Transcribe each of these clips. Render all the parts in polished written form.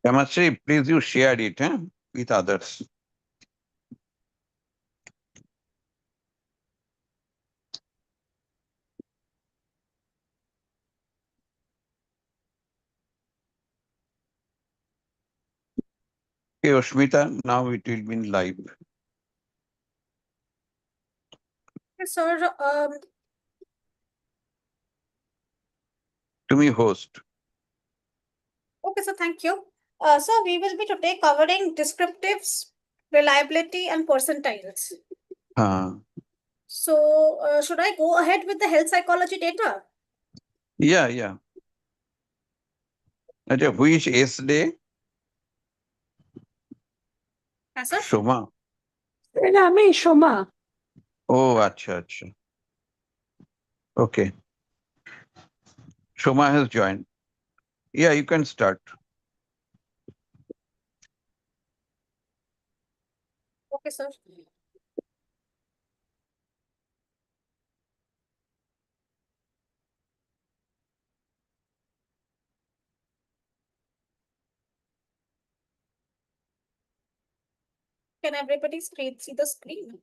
Yamasri, please you share it with others. Okay, Ushmita, now it will be in live. Yes, sir. To me, host. Okay, so thank you. So we will be today covering descriptives, reliability, and percentiles. Uh, So should I go ahead with the health psychology data? yeah. अच्छा, which S day? Yes, sir. Shoma. আমি Soma Oh, acha. Okay. Shoma has joined. Yeah, you can start. Okay, sir. Can everybody see the screen?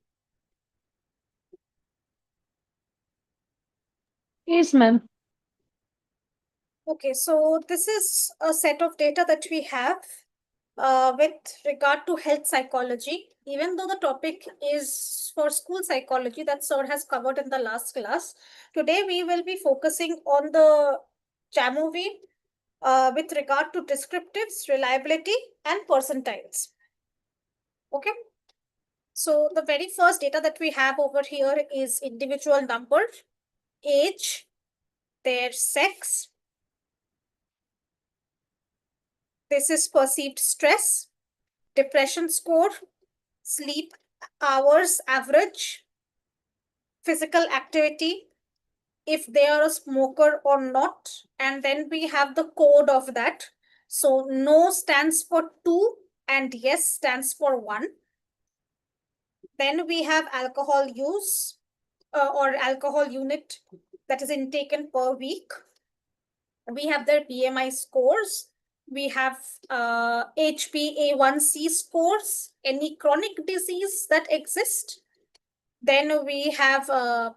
Yes, ma'am. Okay, so this is a set of data that we have with regard to health psychology. Even though the topic is for school psychology that sir has covered in the last class, today we will be focusing on the JAMOV with regard to descriptives, reliability, and percentiles. Okay. So the very first data that we have over here is individual number, age, their sex. This is perceived stress, depression score, sleep hours average, physical activity, if they are a smoker or not, and then we have the code of that. So no stands for 2 and yes stands for 1. Then we have alcohol use or alcohol unit that is intaken per week. We have their BMI scores. We have HbA1c scores, any chronic disease that exist. Then we have the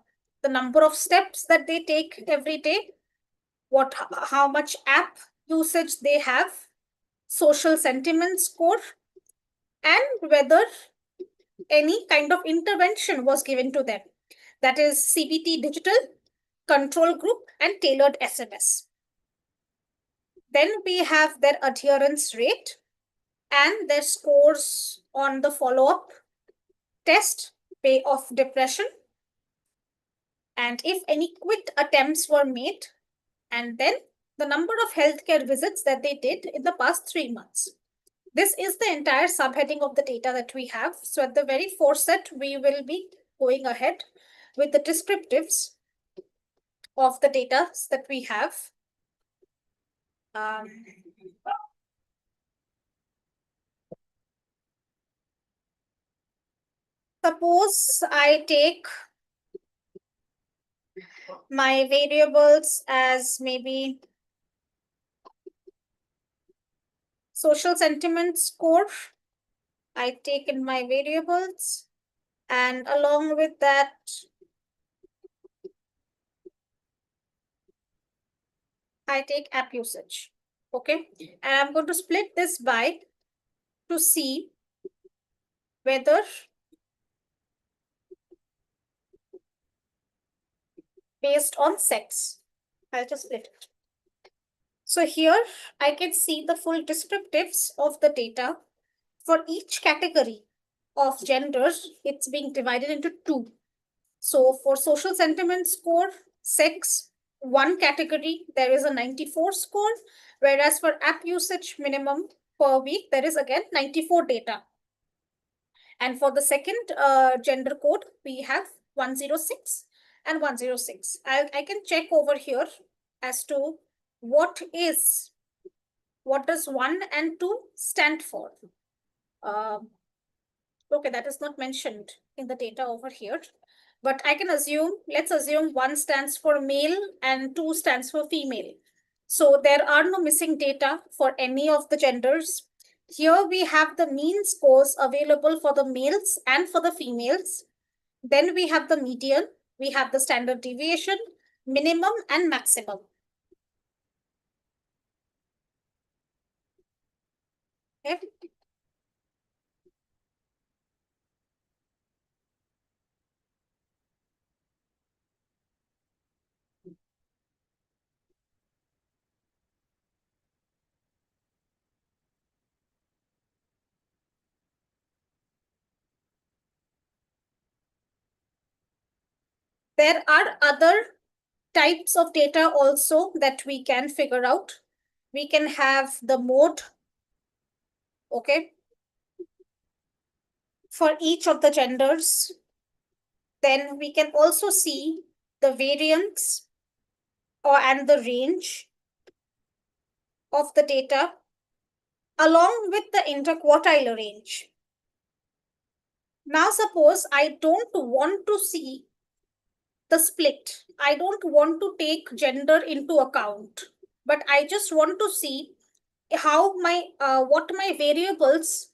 number of steps that they take every day, how much app usage they have, social sentiment score, and whether any kind of intervention was given to them. That is CBT digital, control group, and tailored SMS. Then we have their adherence rate and their scores on the follow-up test of depression, and if any quit attempts were made, and then the number of healthcare visits that they did in the past 3 months. This is the entire subheading of the data that we have. So at the very first set, we will be going ahead with the descriptives of the data that we have. Suppose I take my variables as maybe social sentiment score. I take in my variables, and along with that, I take app usage. Okay, and I'm going to split this by to see whether based on sex. I'll just split it. So here I can see the full descriptives of the data for each category of genders. It's being divided into 2. So for social sentiment score, sex, one category, there is a 94 score, whereas for app usage minimum per week, there is again 94 data. And for the second gender code, we have 106 and 106. I can check over here as to what does 1 and 2 stand for. Okay, that is not mentioned in the data over here. But I can assume, let's assume 1 stands for male and 2 stands for female. So there are no missing data for any of the genders. Here we have the mean scores available for the males and for the females. Then we have the median, we have the standard deviation, minimum and maximum. Okay. There are other types of data also that we can figure out. We can have the mode, okay, for each of the genders. Then we can also see the variance and the range of the data along with the interquartile range. Now, suppose I don't want to see the split. I don't want to take gender into account, but I just want to see how what my variables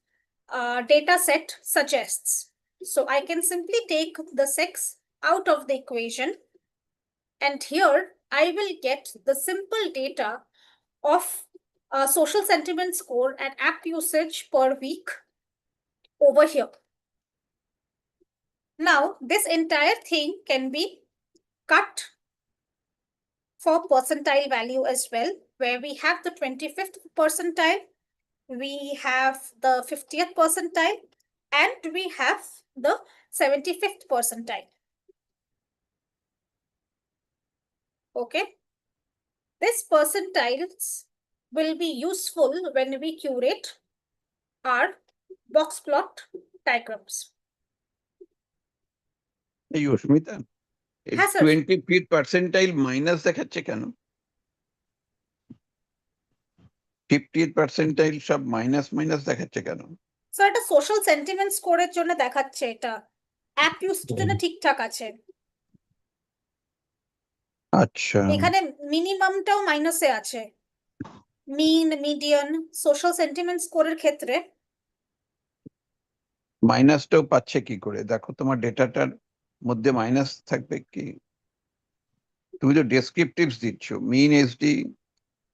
data set suggests. So I can simply take the sex out of the equation, and here I will get the simple data of social sentiment score and app usage per week over here. Now, this entire thing can be cut for percentile value as well, where we have the 25th percentile, we have the 50th percentile, and we have the 75th percentile. Okay. These percentiles will be useful when we curate our box plot diagrams. এই অস্মিতা, হ্যাঁ, sir. 25th percentile minus দেখাচ্ছে কেন? 50th percentile সব minus minus দেখাচ্ছে কেন? Sir, এটা social sentiment স্কোরের জন্য দেখাচ্ছে, এটা অ্যাপ ইউজের জন্য ঠিকঠাক আছে। আচ্ছা, এখানে মিনিমামটাও মাইনাসে আছে, মিন, মিডিয়ান, সোশ্যাল সেন্টিমেন্ট স্কোরের ক্ষেত্রে। মাইনাসটাও পাচ্ছে কি করে? দেখো তোমার ডেটাটার মধ্যে মাইনাস থাকবে কি? তুমি তো ডেসক্রিপটিভস দিচ্ছ, মিন, এসডি,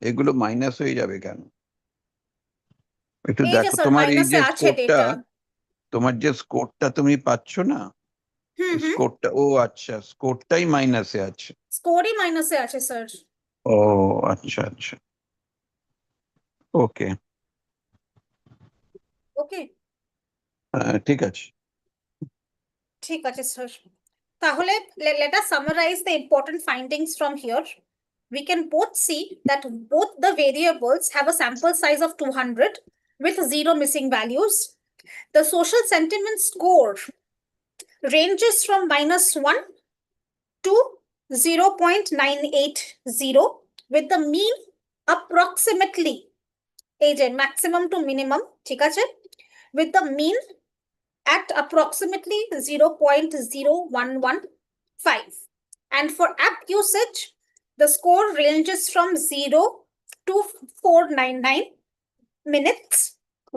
এগুলো মাইনাস হয়ে যাবে কেন? একটু এই যে দেখো স্যার, তোমার এই মাইনাসে যে আছে স্কোরটা, ডেটা। তোমার যে স্কোরটা তুমি পাচ্ছ না, হুম হুম, স্কোরটা, ও আচ্ছা, স্কোরটাই মাইনাসে আছে। স্কোরই মাইনাসে আছে স্যার। ও আচ্ছা আচ্ছা, ওকে ওকে, ঠিক আছে। ঠিক আছে স্যার। তাহলে let us summarize the important findings from here. We can both see that both the variables have a sample size of 200 with 0 missing values. The social sentiment score ranges from -1 to 0.980 with the mean approximately maximum to minimum, ঠিক আছে, with the mean at approximately 0.0115. And for app usage, the score ranges from 0 to 499 minutes,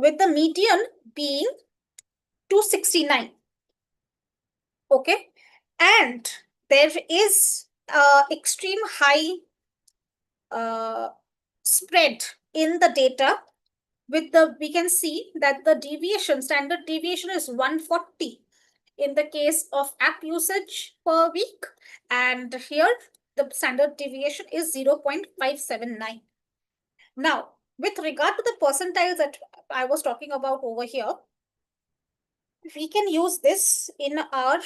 with the median being 269. Okay. And there is extreme high spread in the data. With the, we can see that the deviation, standard deviation is 140 in the case of app usage per week, and here the standard deviation is 0.579. Now, with regard to the percentiles that I was talking about over here, we can use this in our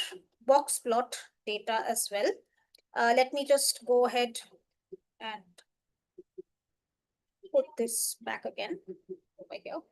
box plot data as well. Let me just go ahead and put this back again over here.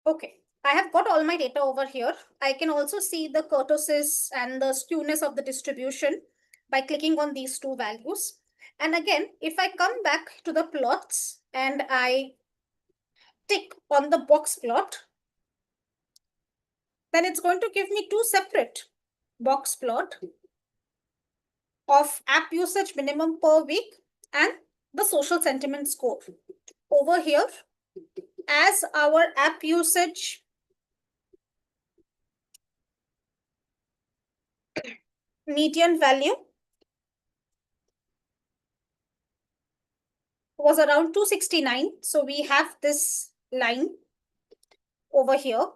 Okay, I have got all my data over here. I can also see the kurtosis and the skewness of the distribution by clicking on these two values. And again, if I come back to the plots and I tick on the box plot, then it's going to give me two separate box plot of app usage minimum per week and the social sentiment score. Over here, as our app usage median value was around 269. So we have this line over here.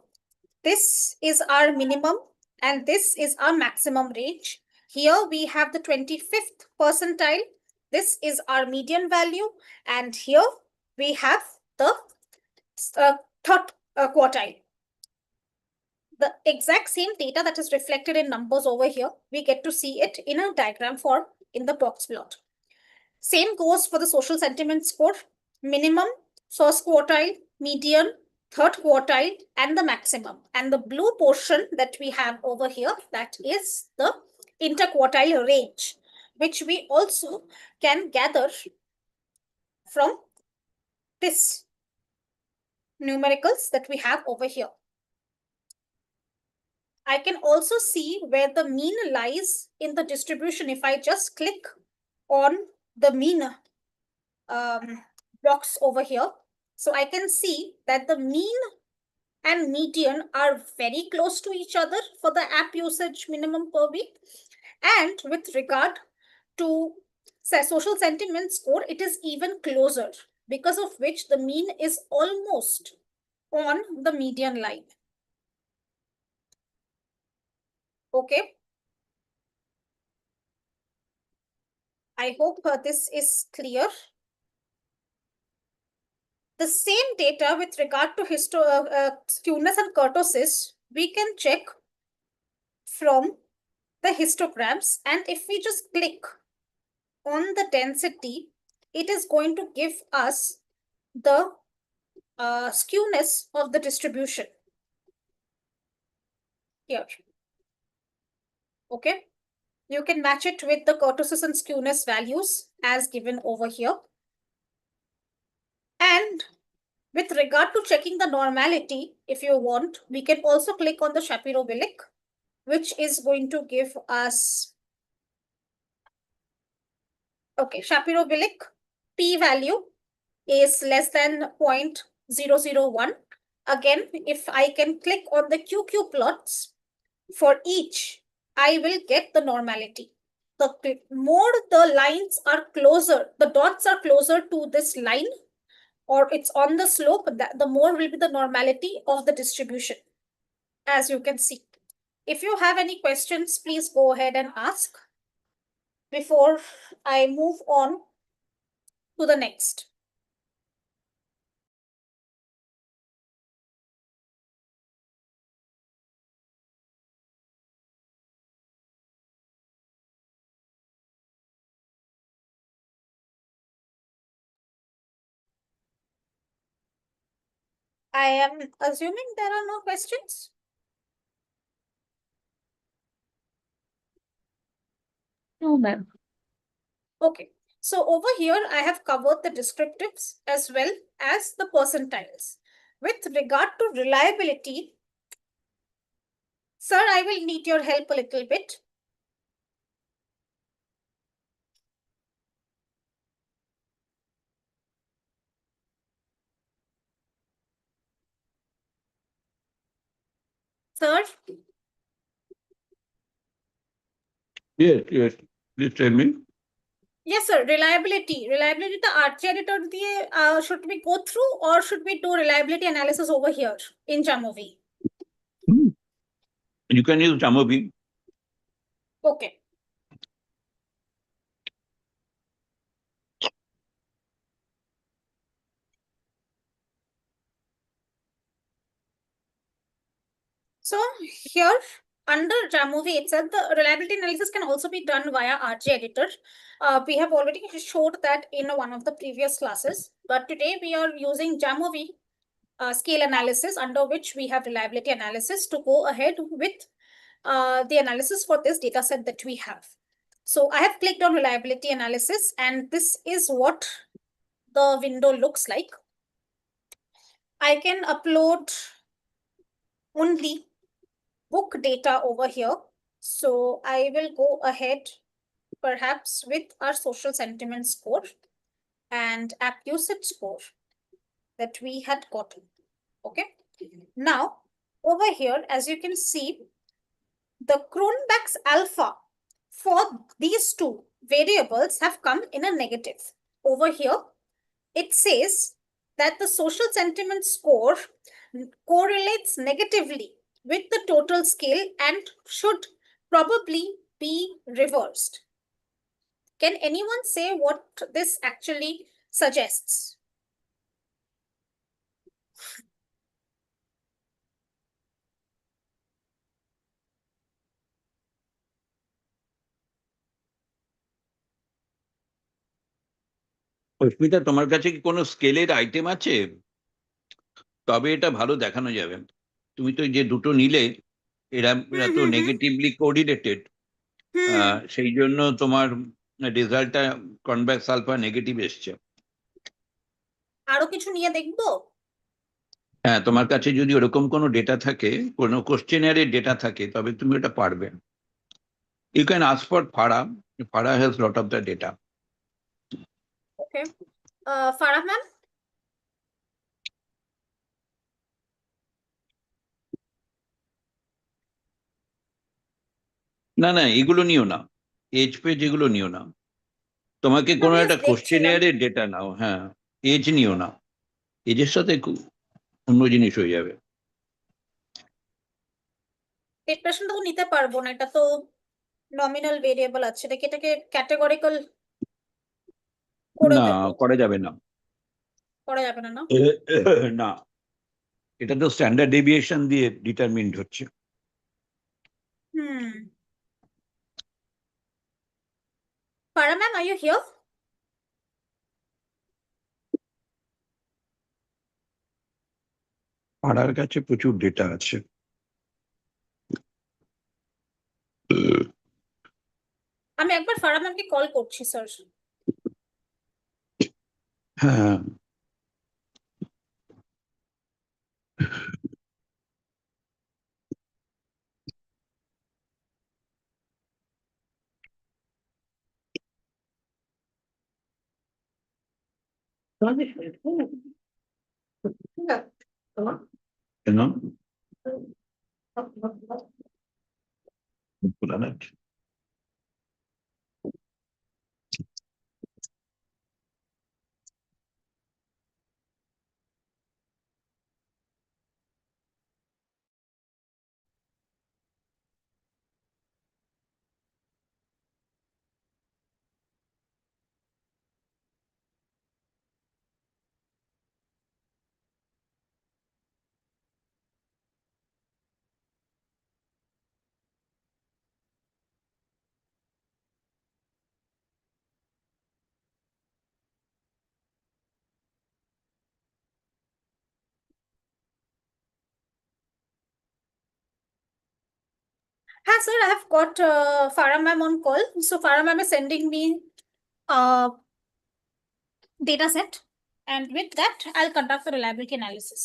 This is our minimum and this is our maximum range. Here we have the 25th percentile. This is our median value. And here we have the third quartile. The exact same data that is reflected in numbers over here, we get to see it in a diagram form in the box plot. Same goes for the social sentiment score, minimum, first quartile, median, third quartile, and the maximum. And the blue portion that we have over here, that is the interquartile range, which we also can gather from this numericals that we have over here. I can also see where the mean lies in the distribution if I just click on the mean box over here. So I can see that the mean and median are very close to each other for the app usage minimum per week. And with regard to social sentiment score, it is even closer, because of which the mean is almost on the median line. Okay. I hope this is clear. The same data with regard to skewness and kurtosis, we can check from the histograms. And if we just click on the density, it is going to give us the skewness of the distribution here. Okay. You can match it with the kurtosis and skewness values as given over here. And with regard to checking the normality, if you want, we can also click on the Shapiro-Wilk, which is going to give us, okay, Shapiro-Wilk p-value is less than 0.001. Again, if I can click on the QQ plots for each, I will get the normality. The more the lines are closer, the dots are closer to this line, or it's on the slope, the more will be the normality of the distribution, as you can see. If you have any questions, please go ahead and ask before I move on to the next. I am assuming there are no questions. No, ma'am. Okay, so over here, I have covered the descriptives as well as the percentiles. With regard to reliability, sir, I will need your help a little bit. Sir? Yes, yes. Please tell me. Yes, sir. Reliability. Reliability, the RPRIT should we go through, or should we do reliability analysis over here in Jamovi? You can use Jamovi. Okay. So here under Jamovi itself, the reliability analysis can also be done via RG editor. We have already showed that in one of the previous classes, but today we are using Jamovi scale analysis under which we have reliability analysis to go ahead with the analysis for this data set that we have. So I have clicked on reliability analysis, and this is what the window looks like. I can upload only book data over here. So I will go ahead perhaps with our social sentiment score and app usage score that we had gotten. Okay. Now, over here, as you can see, the Cronbach's alpha for these two variables have come in a negative. Over here, it says that the social sentiment score correlates negatively with the total scale and should probably be reversed. Can anyone say what this actually suggests? অস্মিতা, তোমার কাছে কি কোনো স্কেলের item আছে? তবে এটা ভালো দেখানো যাবে। তুমি তো যে দুটো নিলে এরা তো নেগেটিভলি কোরিলেটেড, সেই জন্য তোমার রেজাল্টটা কনভেক্স আলফা নেগেটিভ এসছে। আরো কিছু নিয়ে দেখবো? হ্যাঁ, তোমার কাছে যদি ওরকম কোনো ডেটা থাকে, কোনো কোশ্চেনারের ডেটা থাকে, তবে তুমি এটা পারবে। You can ask for Farah. Farah has lot of the data. Okay. Farah ma'am? না না, এগুলো নিও না, এজ পেজ এগুলো নিও না। তোমাকে কোনো একটা কোশ্চেনারের ডেটা নাও। হ্যাঁ, এজ নিও না, এজের সাথে অন্য জিনিস হয়ে যাবে। ডিপ্রেশন তো নিতে পারবো না, এটা তো নমিনাল ভেরিয়েবল আছে, এটাকে ক্যাটেগরিক্যাল করে না, দেবো? করা যাবে না, করা যাবে না? না, এটা তো স্ট্যান্ডার্ড ডেভিয়েশন দিয়ে ডিটারমিন্ড হচ্ছে। Farah ma'am, are you here? পাড়ার কাছে প্রচুর ডেটা আছে। আমি একবার ফারাহ ম্যামকে কল করছি স্যার। হ্যাঁ, কেন খোলা নাকি? Hi sir, I have got Farah ma'am on call. So Farah ma'am is sending me data set, and with that I'll conduct the reliability analysis.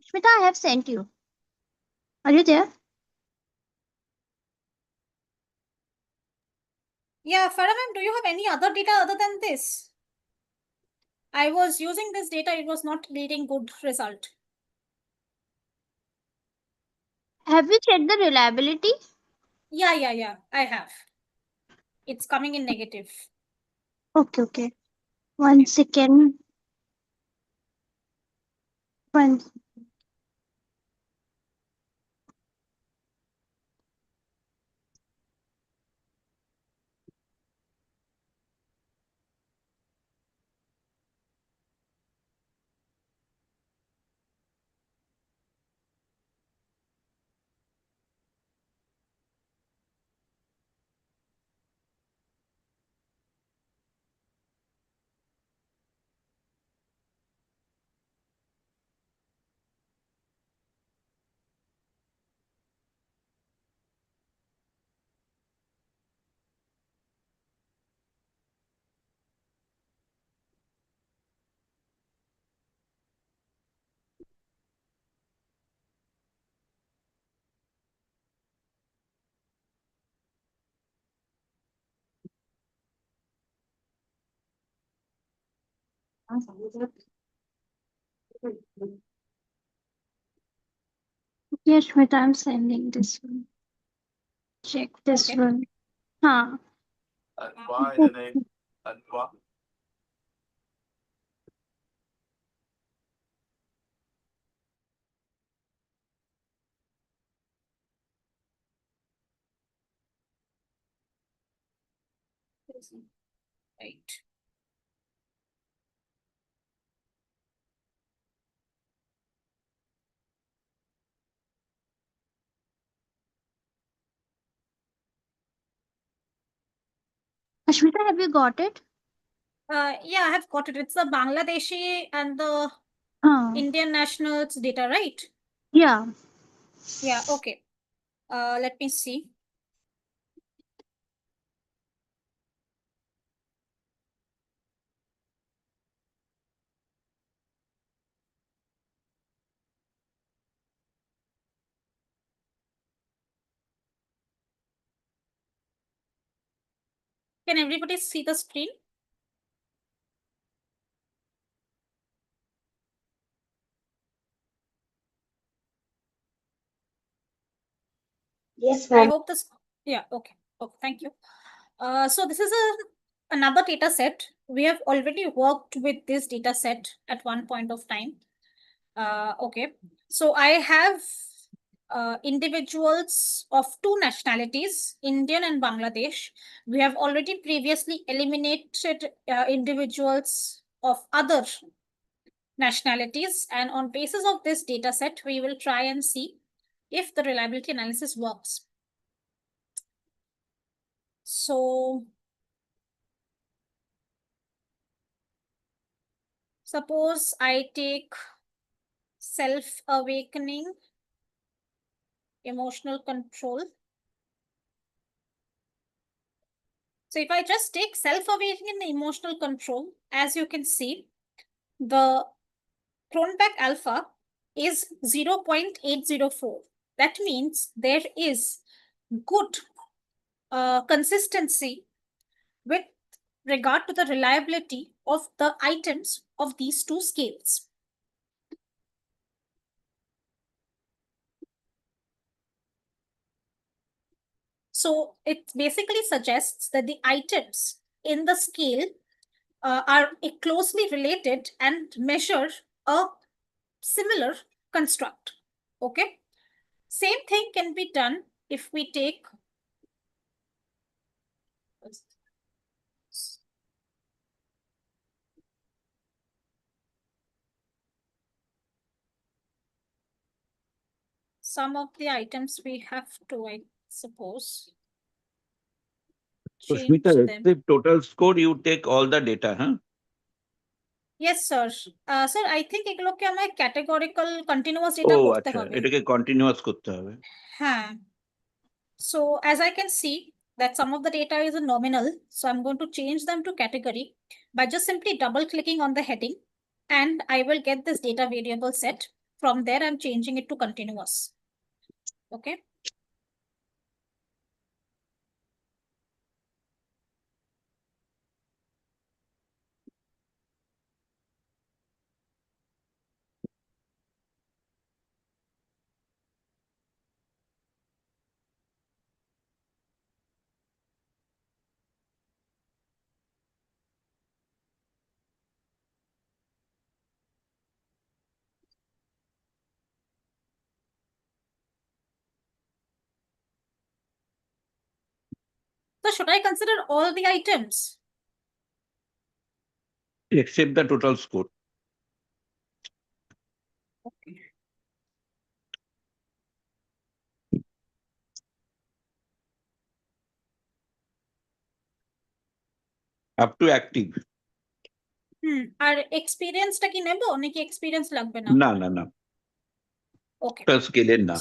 Shmita, I have sent you. Are you there? Yeah, Farah ma'am, do you have any other data other than this? I was using this data, it was not leading good result. Have you checked the reliability? Yeah, I have. It's coming in negative. Okay. 1 second. One. Yes, Shweta, I'm sending this one. Check this Okay. one. Huh. Right. Ashmita, have you got it? Yeah, I have got it. It's the Bangladeshi and the Indian nationals data, right? Yeah. Yeah, okay. Let me see. Can everybody see the screen? Yes, I ma'am. hope this, yeah, okay. Okay, thank you. So this is another data set. We have already worked with this data set at one point of time. Okay, so I have individuals of two nationalities, Indian and Bangladesh. We have already previously eliminated individuals of other nationalities, and on basis of this data set, we will try and see if the reliability analysis works. So suppose I take self-awakening, emotional control. So if I just take self-awakening and emotional control, as you can see, the Cronbach alpha is 0.804. That means there is good consistency with regard to the reliability of the items of these two scales. So it basically suggests that the items in the scale are closely related and measure a similar construct. Okay. Same thing can be done if we take some of the items we have to, I suppose, So change Smita, them. the total score, you take all the data, huh? Yes, sir. Sir, I think এগুলোকে আমার categorical continuous ও data করতে আচ্ছা, হবে। এটাকে continuous করতে হবে। হ্যাঁ। So as I can see that some of the data is nominal, so I'm going to change them to category by just simply double clicking on the heading, and I will get this data variable set. From there, I'm changing it to continuous. Okay. So should I consider all the items? Except the total score. Okay. Up to active. আর এক্সপিরিয়েন্সটা কি নেব নাকি experience লাগবে না? না না না, ওকে, এটা স্কেলের না।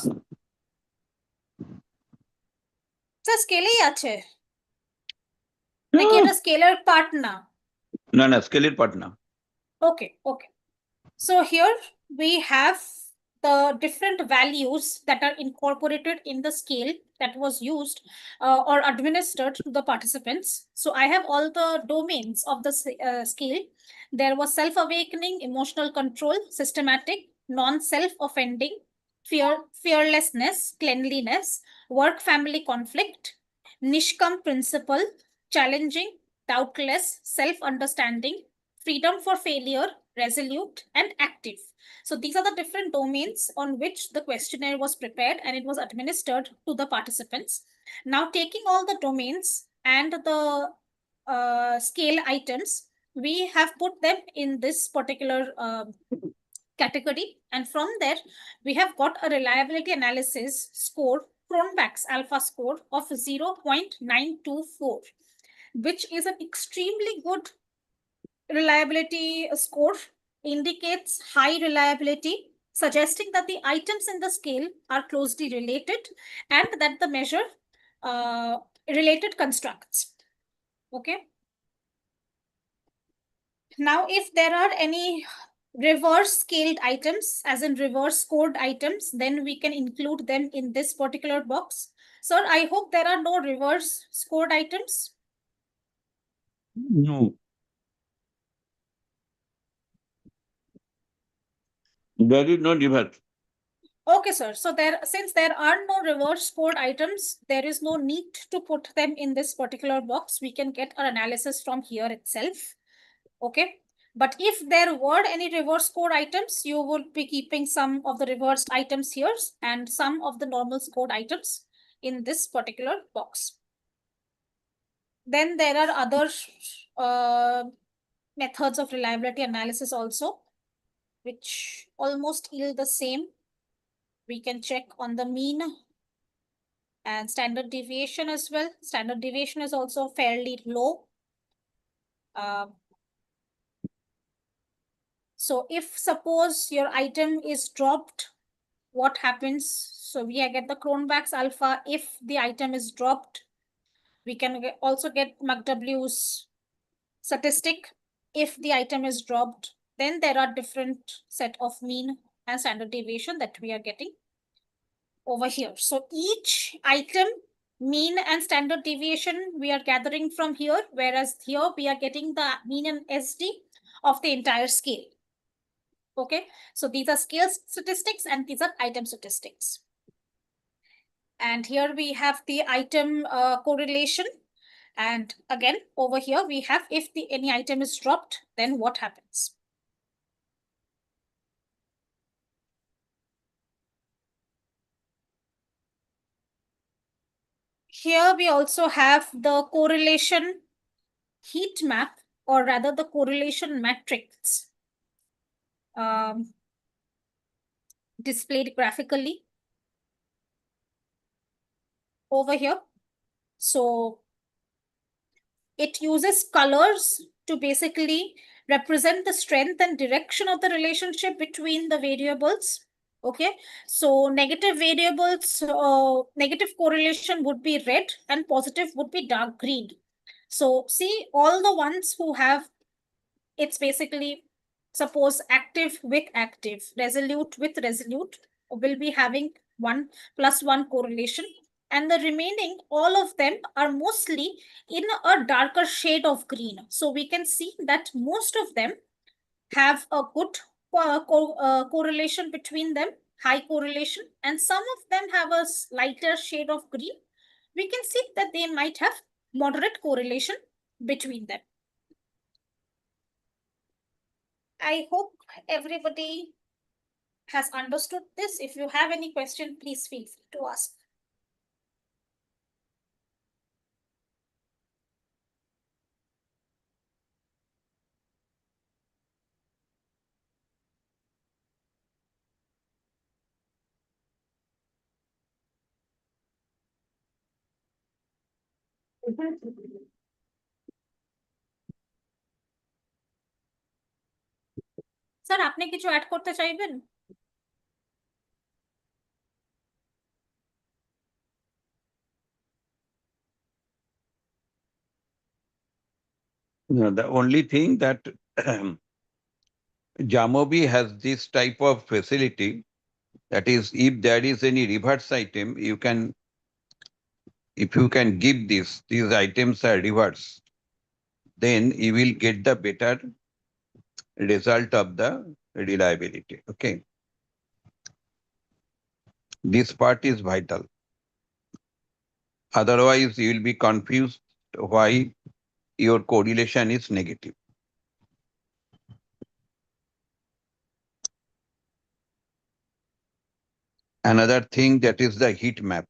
স্যার স্কেলেই আছে নাকি এটা স্কেলের পার্ট না? না না, স্কেলের পার্ট না। Okay, okay. So here we have the different values that are incorporated in the scale that was used or administered to the participants. So I have all the domains of the scale There was self-awakening, emotional control, systematic, non-self-offending, fearlessness, cleanliness, work-family conflict, Nishkam principle, challenging, doubtless, self-understanding, freedom for failure, resolute, and active. So these are the different domains on which the questionnaire was prepared and it was administered to the participants. Now, taking all the domains and the scale items, we have put them in this particular category. And from there, we have got a reliability analysis score, Cronbach's alpha score of 0.924, which is an extremely good reliability score, indicates high reliability, suggesting that the items in the scale are closely related and that the measure related constructs. Okay. Now, if there are any reverse scaled items, as in reverse scored items, then we can include them in this particular box. Sir, I hope there are no reverse scored items. No. There is no reverse. Okay, sir. So since there are no reverse scored items, there is no need to put them in this particular box. We can get our analysis from here itself. Okay. But if there were any reverse scored items, you would be keeping some of the reversed items here and some of the normal scored items in this particular box. Then there are other methods of reliability analysis also, which almost yield the same. We can check on the mean and standard deviation as well. Standard deviation is also fairly low. So if suppose your item is dropped, what happens? So we get the Cronbach's alpha. If the item is dropped, we can also get McW's statistic. If the item is dropped, then there are different set of mean and standard deviation that we are getting over here. So each item, mean and standard deviation, we are gathering from here, whereas here we are getting the mean and SD of the entire scale. Okay, so these are scale statistics and these are item statistics. And here we have the item correlation. And again, over here we have if any item is dropped, then what happens? Here we also have the correlation heat map, or rather the correlation matrix displayed graphically over here. So it uses colors to basically represent the strength and direction of the relationship between the variables. Okay, so negative variables, negative correlation would be red and positive would be dark green. So see, all the ones who have, it's basically, suppose active with active, resolute with resolute, will be having 1+1 correlation. And the remaining, all of them are mostly in a darker shade of green. So we can see that most of them have a good correlation between them, high correlation, and some of them have a lighter shade of green. We can see that they might have moderate correlation between them. I hope everybody has understood this. If you have any question, please feel free to ask. Sir আপনি কিছু add করতে চাইবেন? No, the only thing that Jamobi has this type of facility, that is, if there is any reverse item, you can, if you can give these items are reverse, then you will get the better result of the reliability. Okay. This part is vital. Otherwise, you will be confused why your correlation is negative. Another thing that is the heat map.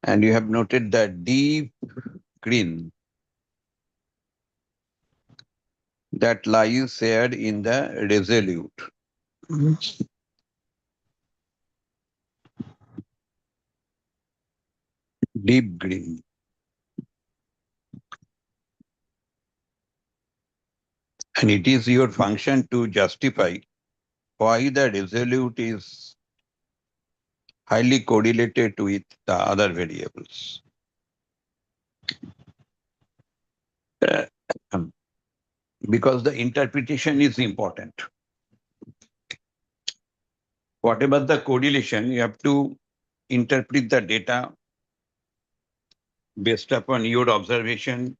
And you have noted the deep green that lies here in the resolute. Deep green. And it is your function to justify why the resolute is highly correlated with the other variables. Because the interpretation is important. Whatever the correlation, you have to interpret the data based upon your observation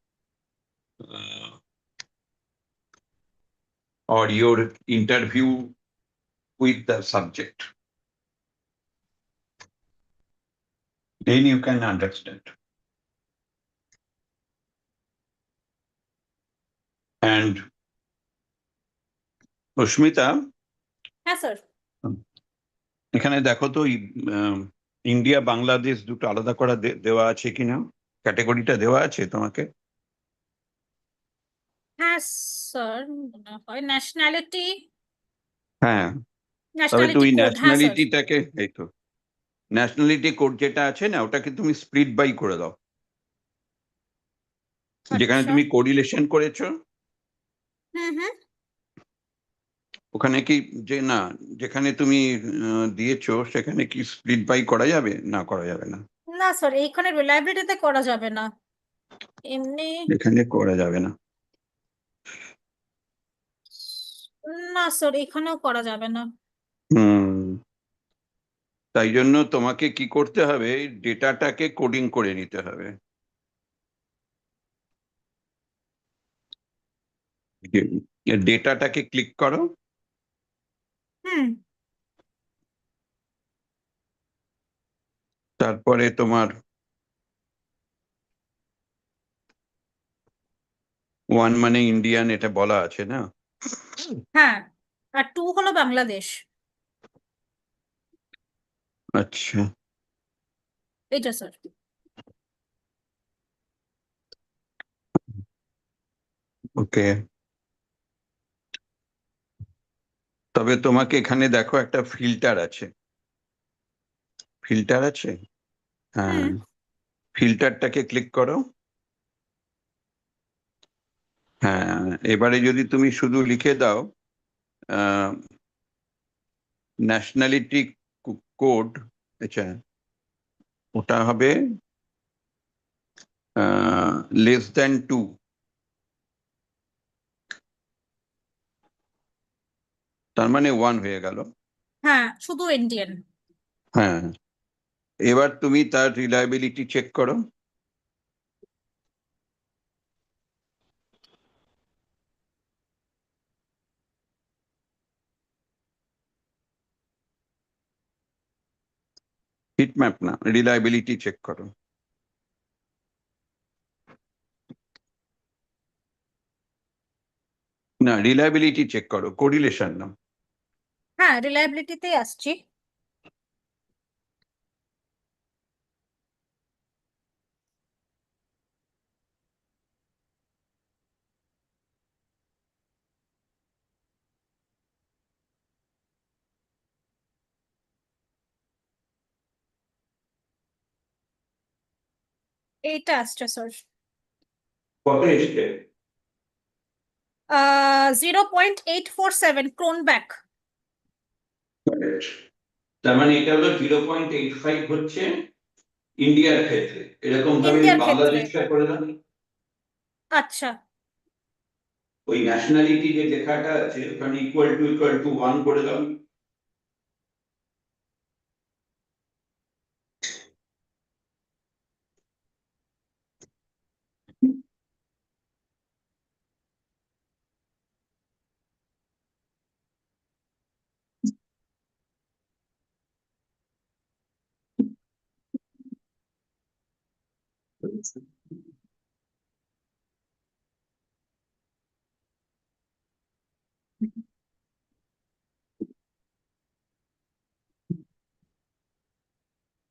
or your interview with the subject. Then you can understand. And Ushmita, হ্যাঁ sir এখানে দেখো তো India Bangladesh দুটো আলাদা করা দেওয়া আছে কিনা, ক্যাটাগরিটা দেওয়া আছে তোমাকে? হ্যাঁ স্যার মনে হয় ন্যাশনালিটি হ্যাঁ, তবে ন্যাশনালিটি তুমি কোড হ্যাঁ স্যার ন্যাশনালিটিটাকে, এই তো ন্যাশনালিটি কোড যেটা আছে না, ওটাকে তুমি স্প্লিট বাই করে দাও। যেখানে আচ্ছা তুমি কোরিলেশন করেছো হুম হুম ওখানে কি, যে না যেখানে তুমি দিয়েছো সেখানে কি স্প্লিট বাই করা যাবে? না, করা যাবে না, না স্যার এইখানে রিলায়েবিলিটিতে করা যাবে না এমনি এখানে করা যাবে না। না স্যার এখানেও করা যাবে না হুম, তাই জন্য তোমাকে কি করতে হবে, ডেটাটাকে কোডিং করে নিতে হবে। ডেটাটাকে ক্লিক করো, হুম তারপরে তোমার 1 মানে ইন্ডিয়ান এটা বলা আছে না? হ্যাঁ আর 2 হলো বাংলাদেশ আচ্ছা, এইটা স্যার ওকে। তবে তোমাকে এখানে দেখো একটা ফিল্টার আছে, ফিল্টার আছে, হ্যাঁ, হুম ফিল্টারটাকে ক্লিক করো। হ্যাঁ, এবারে যদি তুমি শুধু লিখে দাও ন্যাশনালিটি কোড, আচ্ছা ওটা হবে less than 2, তার মানে 1 হয়ে গেল। হ্যাঁ শুধু ইন্ডিয়ান হ্যাঁ, এবার তুমি তার রিলায়েবিলিটি চেক করো। হিট ম্যাপ না, রিলায়েবিলিটি চেক করো। না, রিলায়েবিলিটি চেক করো, কোরিলেশন না। হ্যাঁ রিলায়েবিলিটিতেই আসছি এইটা আসছে স্যার কত এসছে? 0.847 ক্রোনব্যাক তার মানে এটা হলো 0.85 হচ্ছে ইন্ডিয়ার ক্ষেত্রে, এরকম ভাবে ইন্ডিয়ার ক্ষেত্রে বাংলাদেশটা করে দাও। আচ্ছা ওই ন্যাশনালিটি যে লেখাটা আছে ওখানে ইকুয়াল টু 1 করে দাও।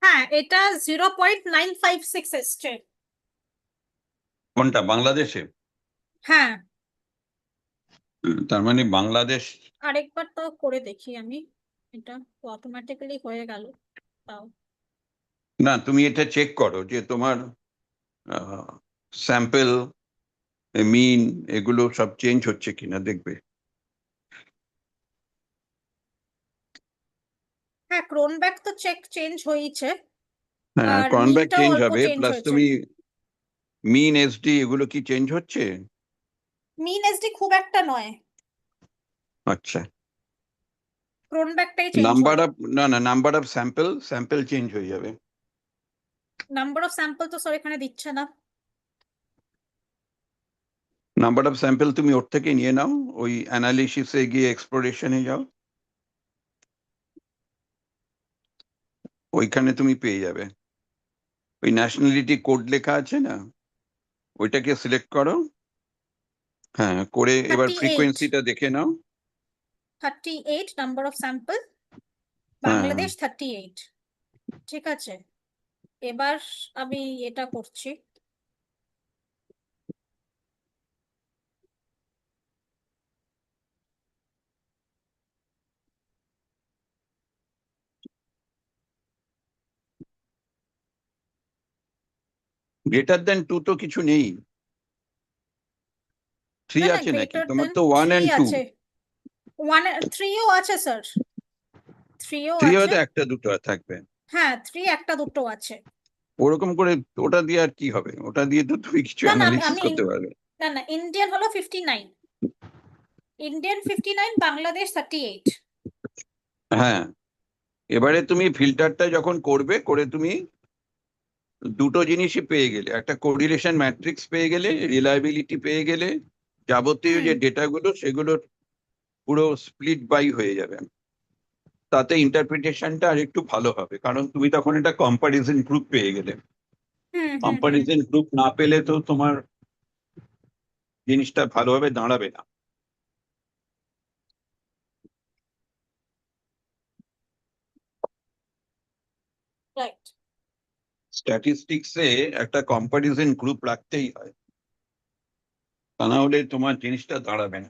হ্যাঁ, এটা 0.956 এসছে। কোনটা বাংলাদেশে? হ্যাঁ, তার মানে বাংলাদেশ। আরেকবার তো করে দেখি আমি, এটা অটোমেটিক্যালি হয়ে গেল তাও। না, তুমি এটা চেক করো যে তোমার স্যাম্পল মিন এগুলো সব চেঞ্জ হচ্ছে কিনা, দেখবে। হ্যাঁ, ক্রোনব্যাক তো চেঞ্জ হয়েছে, হ্যাঁ, আর ক্রনব্যাক মিনটাও চেঞ্জ অল্প হবে, চেঞ্জ প্লাস হয়েছে। তুমি মিন এসডি এগুলো কি চেঞ্জ হচ্ছে? মিন এসডি খুব একটা নয়, আচ্ছা। ক্রোনব্যাকটাই চেঞ্জ নাম্বার হবে। অফ, না নাম্বার অফ স্যাম্পল চেঞ্জ হয়ে যাবে। নাম্বার অফ স্যাম্পল তো স্যার এখানে দিচ্ছে না। নাম্বার অফ স্যাম্পল তুমি ওর থেকে নিয়ে নাও, ওই অ্যানালিসিসে গিয়ে এক্সপ্লোরেশনে যাও, ওইখানে তুমি পেয়ে যাবে। ওই ন্যাশনালিটি কোড লেখা আছে না, ওইটাকে সিলেক্ট করো। হ্যাঁ, করে এবার 38, ফ্রিকোয়েন্সিটা দেখে নাও। 38 নাম্বার অফ স্যাম্পল, হ্যাঁ, বাংলাদেশ 38। ঠিক আছে, এবার আমি এটা করছি। গ্রেটার দেন 2 তো কিছু নেই। 3 না না, আছে নাকি? গ্রেটার তোমার দেন তো 1 3 and 2। আছে, 3ও আছে স্যার, 3ও 3 আছে। হয়তো একটা দুটো থাকবে। হ্যাঁ, 3 একটা দুটো আছে। ওরকম করে ওটা দিয়ে আর কি হবে? ওটা দিয়ে তো তুমি কিছু না না, অ্যানালিসিস করতে পারবে। না না, ইন্ডিয়ান হলো 59, ইন্ডিয়ান 59, বাংলাদেশ 38। হ্যাঁ, এবারে তুমি ফিল্টারটা যখন করবে, করে তুমি দুটো জিনিসই পেয়ে গেলে, একটা কোরিলেশন ম্যাট্রিক্স পেয়ে গেলে, রিলায়েবিলিটি পেয়ে গেলে, যাবতীয় হুম যে ডেটাগুলো সেগুলোর পুরো স্প্লিট বাই হয়ে যাবে। তাতে ইন্টারপ্রিটেশনটা আর একটু ভালো হবে, কারণ তুমি তখন একটা কম্পারিজন গ্রুপ পেয়ে গেলে। হুম হুম হুম কম্পারিজন গ্রুপ না পেলে তো তোমার জিনিসটা ভালোভাবে দাঁড়াবে না। রাইট। স্ট্যাটিস্টিক্সে একটা কম্পারিজন গ্রুপ রাখতেই হয়, তা না হলে তোমার জিনিসটা দাঁড়াবে না।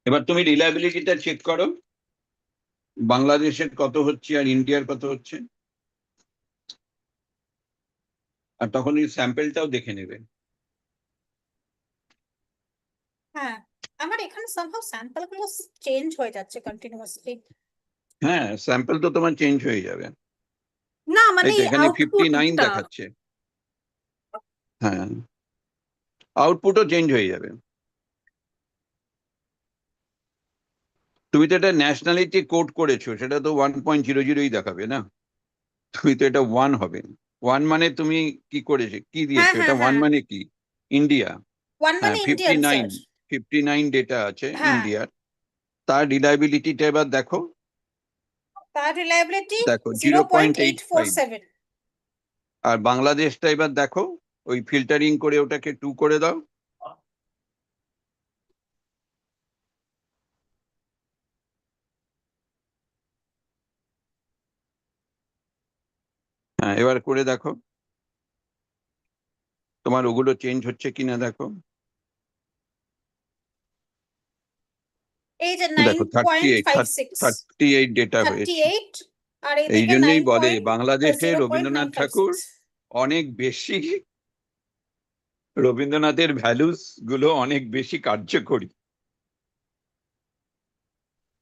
এবার তুমি রিলায়েবিলিটিটা চেক করো, বাংলাদেশের কত হচ্ছে আর ইন্ডিয়ার কত হচ্ছে, আর তখন এই স্যাম্পলটাও দেখে নেবে। হ্যাঁ, আমার এখানে সামহাউ স্যাম্পল গুলো চেঞ্জ হয়ে যাচ্ছে কন্টিনিউয়াসলি। হ্যাঁ, স্যাম্পল তো তোমার চেঞ্জ হয়ে যাবে। না এই মানে তো এখানে 59 আউটপুটটা। দেখাচ্ছে। হ্যাঁ, আউটপুটও চেঞ্জ হয়ে যাবে। তুমি তো এটা ন্যাশনালিটি কোড করেছো, সেটা তো 1.00ই দেখাবে না, তুমি তো এটা 1 হবে। 1 মানে তুমি কি করেছো, কি হ্যাঁ দিয়েছো? হ্যাঁ এটা 1 হ্যাঁ, মানে কি? ইন্ডিয়া। 1 হ্যাঁ, মানে fifty Indian nine sir. 59 data আছে হ্যাঁ, ইন্ডিয়ার। তার রিলায়েবিলিটিটা এবার দেখো। তার রিলায়েবিলিটি দেখো 0.85। 0.847। আর বাংলাদেশটা এবার দেখো, ওই ফিল্টারিং করে ওটাকে 2 করে দাও। হ্যাঁ, এবার করে দেখো তোমার ওগুলো চেঞ্জ হচ্ছে কিনা, দেখো। এই যে দেখো 38 9.56, 38 ডেটা হয়েছে। 38, আর এই এইদিকে জন্যই 9 বলে পয়েন্ট বাংলাদেশে রবীন্দ্রনাথ 0.956। ঠাকুর অনেক বেশি, রবীন্দ্রনাথের ভ্যালুস গুলো অনেক বেশি কার্যকরী।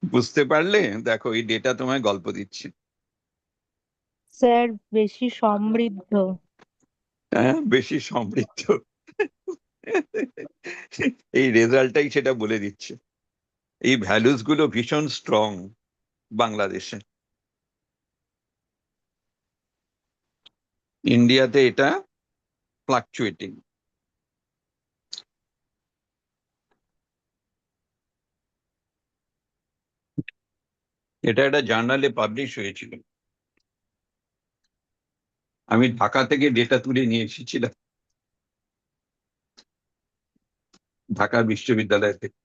বুঝতে পারলে? দেখো এই ডেটা তোমায় গল্প দিচ্ছে। স্যার বেশি সমৃদ্ধ। হ্যাঁ, বেশি সমৃদ্ধ। এই রেজাল্টটাই সেটা বলে দিচ্ছে। এই ভ্যালুস গুলো ভীষণ স্ট্রং বাংলাদেশে। ইন্ডিয়াতে এটা ফ্লাকচুয়েটিং। এটা একটা জার্নালে পাবলিশ হয়েছিল, আমি ঢাকা থেকে ডেটা তুলে নিয়ে এসেছিলাম, ঢাকা বিশ্ববিদ্যালয় থেকে।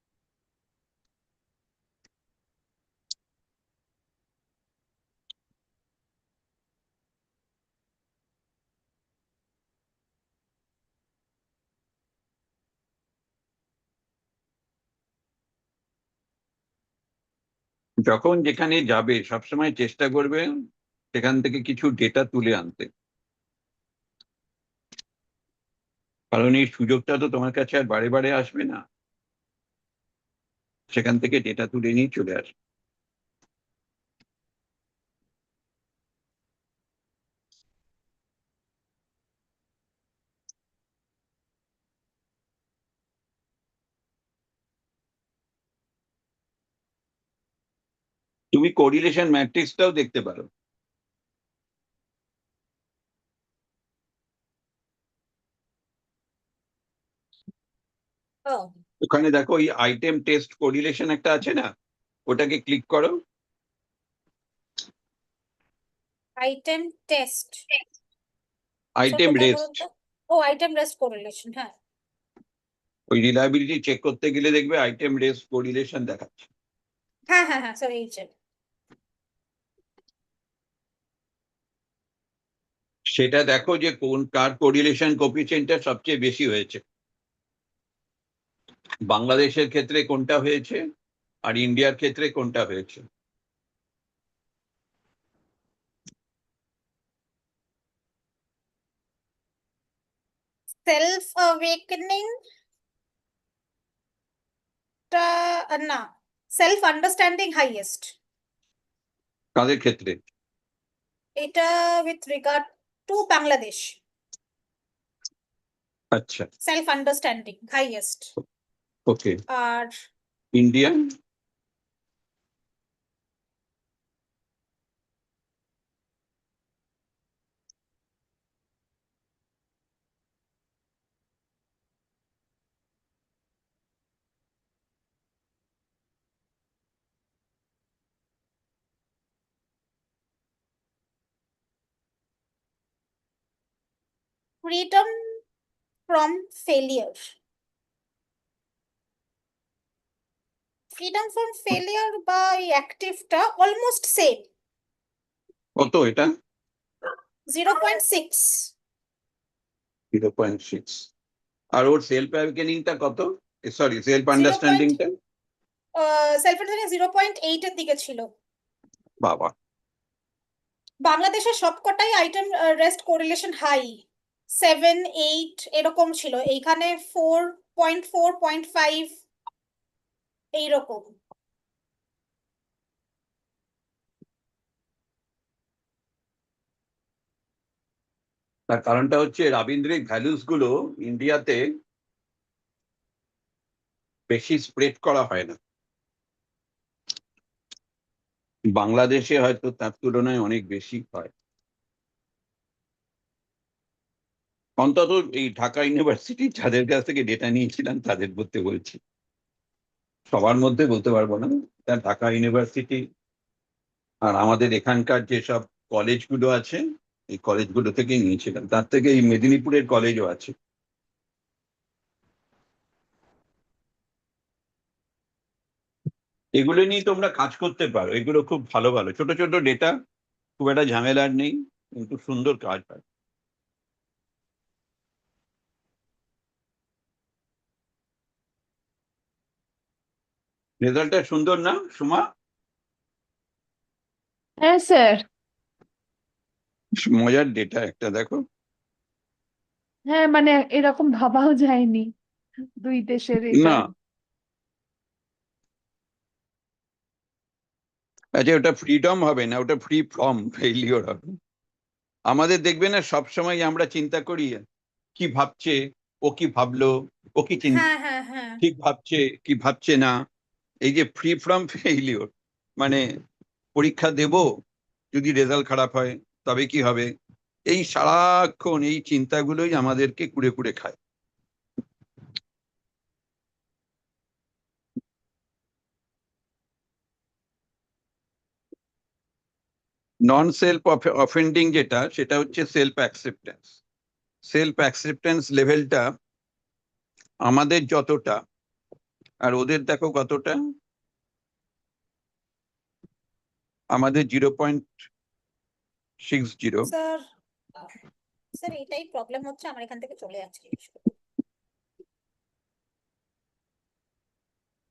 যখন যেখানে যাবে সবসময় চেষ্টা করবে সেখান থেকে কিছু ডেটা তুলে আনতে, কারণ এই সুযোগটা তো তোমার কাছে আর বারে বারে আসবে না, সেখান থেকে ডেটা তুলে নিয়ে চলে আসবে। তুমি কোরিলেশন ম্যাট্রিক্সটাও দেখতে পারো। Oh, ওখানে দেখো ওই আইটেম টেস্ট কোরিলেশন একটা আছে না, ওটাকে ক্লিক করো। item test. আইটেম কোথায় বলুন রেস্ট, তো? ও, item rest correlation, হ্যাঁ। ওই রিলায়েবিলিটি চেক করতে গেলে দেখবে আইটেম রেস্ট কোরিলেশন দেখাচ্ছে। হ্যাঁ হ্যাঁ হ্যাঁ, সরি, সেটা দেখো যে কোন কার কোরিলেশন কোফিসিয়েন্টটা সবচেয়ে বেশি হয়েছে, বাংলাদেশের ক্ষেত্রে কোনটা হয়েছে আর ইন্ডিয়ার ক্ষেত্রে কোনটা হয়েছে। self awakening না, self understanding highest. কাদের ক্ষেত্রে? এটা with regard to Bangladesh, আচ্ছা, self understanding highest. ওকে। আর India? freedom from failure. freedom from failure বা অ্যাক্টিভটা অলমোস্ট সেম, কত এটা? 0.6. 0.6। আর ওর সেলফ অ্যাওয়েকেনিংটা কত? Sorry, self 0. আন্ডারস্ট্যান্ডিংটা? সেলফ আন্ডারস্ট্যান্ডিং 0.8 এর দিকে ছিল। বাবা, বাংলাদেশের সবকটাই আইটেম রেস্ট কোরিলেশন হাই, 7, 8 এরকম ছিল, এইখানে 4.4, 0.5 এইরকম। তার কারণটা হচ্ছে রাবীন্দ্রিক ভ্যালুস গুলো ইন্ডিয়াতে বেশি স্প্রেড করা হয় না, বাংলাদেশে হয়তো তার তুলনায় অনেক বেশি হয়। অন্তত এই ঢাকা ইউনিভার্সিটি যাদের কাছ থেকে ডেটা নিয়েছিলাম তাদের মধ্যে বলছি, সবার মধ্যে বলতে পারবো না। ঢাকা ইউনিভার্সিটি আর আমাদের এখানকার যেসব কলেজগুলো আছে এই কলেজগুলো থেকে নিয়েছিলাম, তার থেকে এই মেদিনীপুরের কলেজও আছে। এগুলো নিয়ে তোমরা কাজ করতে পারো, এগুলো খুব ভালো ভালো ছোট ছোট ডেটা, খুব একটা ঝামেলার নেই, কিন্তু সুন্দর কাজ হয়। রেজাল্টটা সুন্দর না সুমা? হ্যাঁ স্যার। মজার ডেটা একটা দেখো। হ্যাঁ মানে এরকম ভাবাও যায়নি দুই দেশের এটা। না, আচ্ছা, ওটা ফ্রিডম হবে না, ওটা ফ্রি ফ্রম ফেইলিওর হবে। আমাদের দেখবে না সবসময় আমরা চিন্তা করি কি ভাবছে, ও কি ভাবলো, ও কি হ্যাঁ হ্যাঁ হ্যাঁ, ঠিক ভাবছে কি ভাবছে না। এই যে ফ্রি ফ্রম ফেইলিওর, মানে পরীক্ষা দেব, যদি রেজাল্ট খারাপ হয় তবে কি হবে, এই সারাক্ষণ এই চিন্তাগুলোই আমাদেরকে কুড়ে কুড়ে খায়। নন সেলফ অফেন্ডিং যেটা, সেটা হচ্ছে সেলফ অ্যাকসেপ্টেন্স। সেলফ অ্যাকসেপ্টেন্স লেভেলটা আমাদের যতটা, আর ওদের দেখো কতটা, আমাদের 0.60। স্যার স্যার এটাই প্রবলেম হচ্ছে, আমার এখান থেকে চলে যাচ্ছে।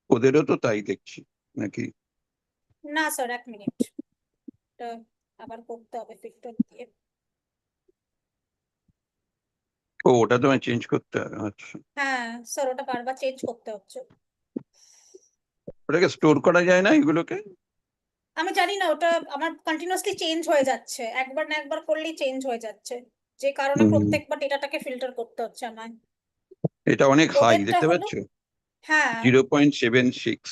ওদেরও তো তাই দেখছি নাকি? না স্যার, এক মিনিট, এটা আবার করতে হবে ফিল্টার দিয়ে। ও, ওটা তোমায় চেঞ্জ করতে হবে, আচ্ছা। হ্যাঁ স্যার, ওটা বারবার চেঞ্জ করতে হচ্ছে। ওটাকে স্টোর করা যায় না এগুলোকে? আমি জানি না, ওটা আমার কন্টিনিউয়াসলি চেঞ্জ হয়ে যাচ্ছে, একবার না একবার করলেই চেঞ্জ হয়ে যাচ্ছে, যে কারণে প্রত্যেকবার ডেটাটাকে ফিল্টার করতে হচ্ছে আমায়। এটা অনেক হাই, ওদেরটা দেখতে হলো, পাচ্ছ? হ্যাঁ 0.76,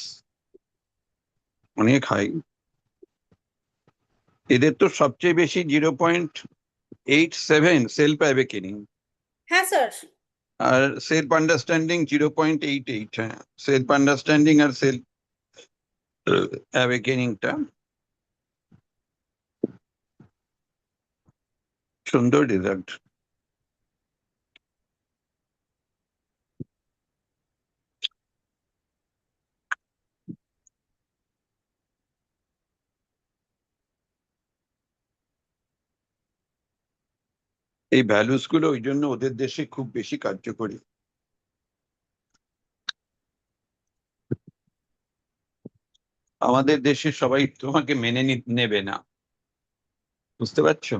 অনেক হাই। এদের তো সবচেয়ে বেশি 0.87 সেলফ অ্যাওয়েকেনিং, হ্যাঁ স্যার। আর সেলফ আন্ডারস্ট্যান্ডিং 0.88। হ্যাঁ, সেলফ আন্ডারস্ট্যান্ডিং আর সেলফ অ্যাওয়েকেনিংটা সুন্দর রেজাল্ট। এই ভ্যালুস গুলো ওই জন্য ওদের দেশে খুব বেশি কার্যকরী। আমাদের দেশে সবাই তোমাকে মেনে নেবে না, বুঝতে পারছো?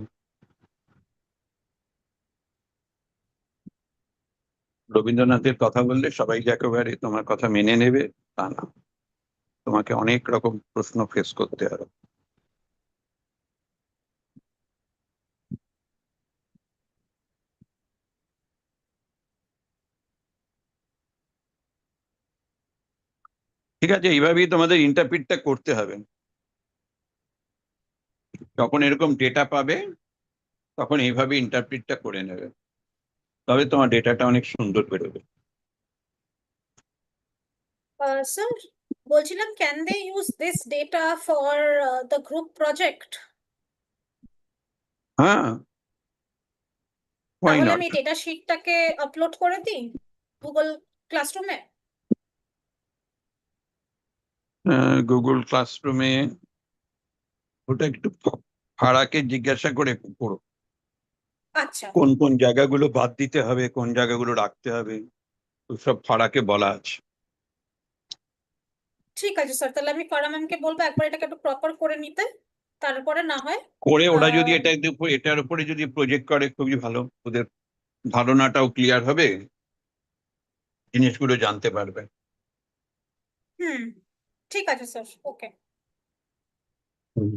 রবীন্দ্রনাথের কথা বললে সবাই যে একেবারে তোমার কথা মেনে নেবে তা না, তোমাকে অনেক রকম প্রশ্ন ফেস করতে হবে। ঠিক আছে, এইভাবেই তোমাদের ইন্টারপ্রিটটা করতে হবে। যখন এরকম ডেটা পাবে তখন এইভাবে ইন্টারপ্রিটটা করে নেবে, তবে তোমার ডেটাটা অনেক সুন্দর বেরোবে। স্যার বলছিলাম, can they use this data for the group project? হ্যাঁ, হোয়াই তাহলে নট। আমি ডেটা শিটটাকে আপলোড করে দিই গুগল ক্লাসরুমে। গুগল ক্লাসরুমে ওটা একটু ফারাকে জিজ্ঞাসা করে করো, আচ্ছা কোন কোন জায়গাগুলো বাদ দিতে হবে, কোন জায়গাগুলো রাখতে হবে, তো সব ফারাকে বলা আছে। ঠিক আছে স্যার, তাহলে আমি ফারা ম্যামকে বলবো একবার এটাকে একটু প্রপার করে নিতে, তারপরে না হয় করে ওরা যদি আহ, এটার উপরে যদি প্রজেক্ট করে খুবই ভালো, ওদের ধারণাটাও ক্লিয়ার হবে, জিনিসগুলো জানতে পারবে। হুম, ঠিক আছে স্যার, ওকে। হুম।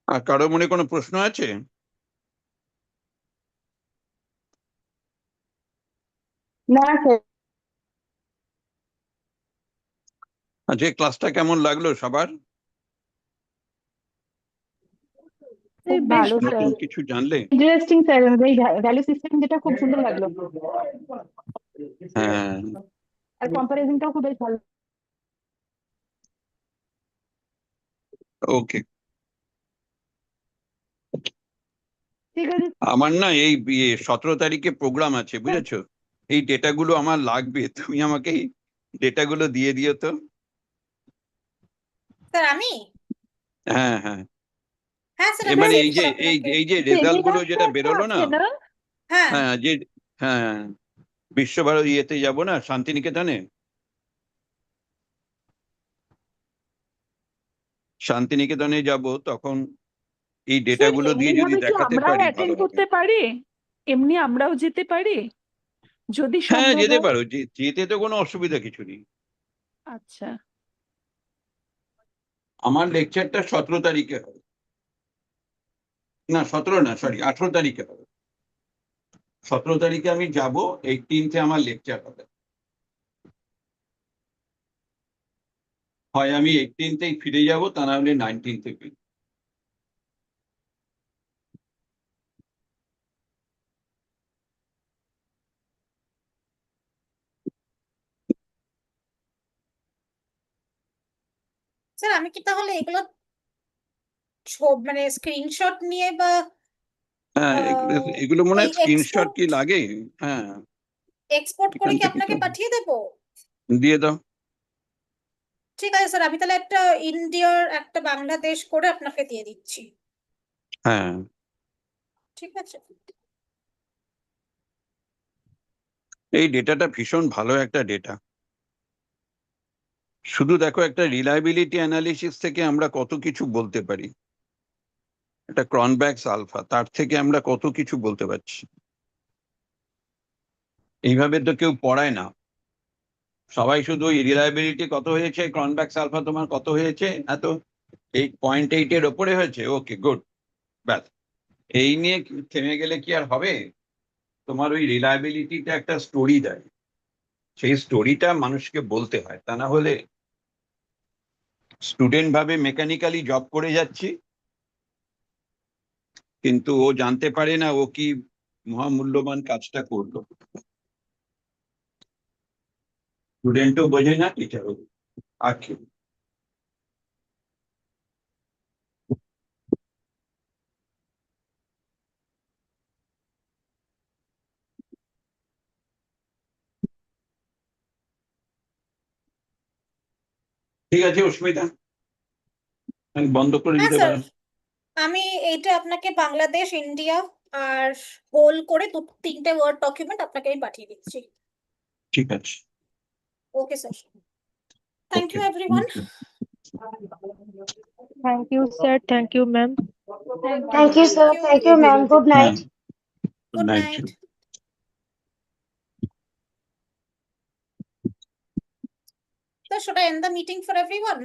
আর কারো মনে কোনো প্রশ্ন আছে? না স্যার, আজকে ক্লাসটা কেমন লাগলো সবার? খুব ভালো স্যার, নতুন কিছু জানলে? ইন্টারেস্টিং স্যার, এই ভ্যালু সিস্টেম যেটা খুব সুন্দর লাগলো, হ্যাঁ, আর কম্পারিজনটাও খুব বেশ ভালো। ওকে। ঠিক আছে আমার না এই 17 তারিখে প্রোগ্রাম আছে, স্যার। বুঝেছো? এই ডেটাগুলো আমার লাগবে, তুমি আমাকে এই ডেটাগুলো দিয়ে দিও তো। স্যার আমি, হ্যাঁ হ্যাঁ, হ্যাঁ স্যার আমি মানে এই সেন্ড যে আপনাকে। এই যে রেজাল্ট গুলো সেমিনারটা যেটা একটা বেরোলো না, আছে না? হ্যাঁ হ্যাঁ যে, হ্যাঁ, বিশ্বভারতী ইয়েতে যাবো না, শান্তিনিকেতনে, শান্তিনিকেতনে যাব, তখন এই স্যার ডেটাগুলো এমনি দিয়ে যদি ভাবে কি দেখাতে আমরাও পারি অ্যাটেন্ড ভালো হবে। করতে পারি? এমনি আমরাও যেতে পারি যদি হ্যাঁ, সম্ভব যেতে হয়? পারো, যেতে তো কোনো অসুবিধা কিছু নেই। আচ্ছা, আমার লেকচারটা 17 তারিখে হবে, না 17 না, সরি 18 তারিখে হবে। 17 তারিখে আমি যাব, 18 আমার লেকচার হবে। হয় আমি 18তেই ফিরে যাব, তা না হলে 19 থেকে। স্যার আমি কি তাহলে এগুলো মানে স্ক্রিনশট নিয়ে বা হ্যাঁ, এগুলো মনে হয় এই স্ক্রিনশট export কি লাগে? হ্যাঁ, এক্সপোর্ট করে এখান কি থেকে আপনাকে তো পাঠিয়ে দেবো? দিয়ে দাও। ঠিক আছে স্যার, আমি তাহলে একটা ইন্ডিয়ার একটা বাংলাদেশ করে আপনাকে দিয়ে দিচ্ছি। হ্যাঁ, ঠিক আছে। এই ডেটাটা ভীষণ ভালো একটা ডেটা। শুধু দেখো, একটা রিলায়েবিলিটি অ্যানালিসিস থেকে আমরা কত কিছু বলতে পারি। একটা ক্রনব্যাকস আলফা, তার থেকে আমরা কত কিছু বলতে পারছি। এইভাবে তো কেউ পড়ায় না, সবাই শুধু রিলায়েবিলিটি কত হয়েছে, ক্রনব্যাকস আলফা তোমার কত হয়েছে, এত 8.8 এর ওপরে হয়েছে, ওকে গুড, ব্যাস। এই নিয়ে থেমে গেলে কি আর হবে? তোমার ওই রিলায়েবিলিটিটা একটা স্টোরি দেয়, সেই স্টোরিটা মানুষকে বলতে হয়, তা না হলে স্টুডেন্ট ভাবে মেকানিক্যালি জব করে যাচ্ছি, কিন্তু ও জানতে পারে না ও কি মহামূল্যবান কাজটা করলো। স্টুডেন্টও বোঝে না, টিচারও। আচ্ছা, ঠিক আছে অস্মিতা, আমি বন্ধ করে হ্যাঁ দিতে স্যার, পারেন। আমি এইটা আপনাকে বাংলাদেশ, ইন্ডিয়া আর হোল করে 3টে ওয়ার্ড ডকুমেন্ট আপনাকে আমি পাঠিয়ে দিচ্ছি। ঠিক আছে, okay sir, thank okay. You everyone. Thank you, sir. Thank you, ma'am. Thank you, sir. Thank you, ma'am. Good হ্যাঁ, night. Good good night. Night. So should I end the meeting for everyone?